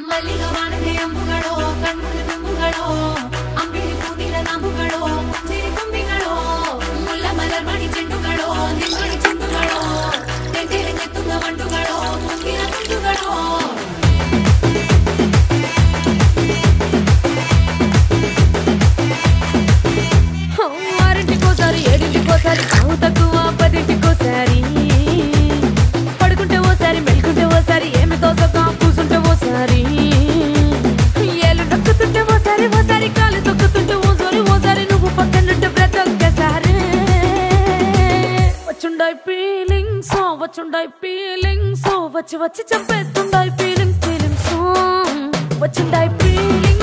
ಮಲ್ಲಿಗೆ ವಾಣದೆ ಅಂಬುಗಳೋ ಕಣ್ಮುಳಿ ತುಂಬುಗಳೋ ಅಂಬಿಳಿ ಹೂವಿನ ನಾಮುಗಳೋ ಮುಂಜಿರಿ ಕೊಂಬಿಗಳೋ ಮುಲ್ಲ ಮಲರ್ ಮಣಿ ಚೆಂಡುಗಳೋ ನಿಮ್ಮಣಿ ಚೆಂಡುಗಳೋ ತೆಂಟೆಲೆ ನೆತ್ತುಂಗ ಮಂಡುಗಳೋ ಮುಂಗಿನ ತುಂಡುಗಳೋ ఆరింటికోసారి ఏడింటికోసారి కావు తక్కువ పదింటికోసారి పడుకుంటే ఓసారి మెలుకుంటే ఓసారి ఏమి తోసక కూసుంటే ఓసారి ఏళ్ళు నొక్కుతుంటే ఓసారి ఓసారి కాలు తొక్కుతుంటే ఓసారి నువ్వు పక్కనుంటే ప్రతి ఒక్కసారి వచ్చుండాయి ఫీలింగ్స్ వచ్చి వచ్చి చంపేస్తుండాయి ఫీలింగ్స్ వచ్చుండాయి ఫీలింగ్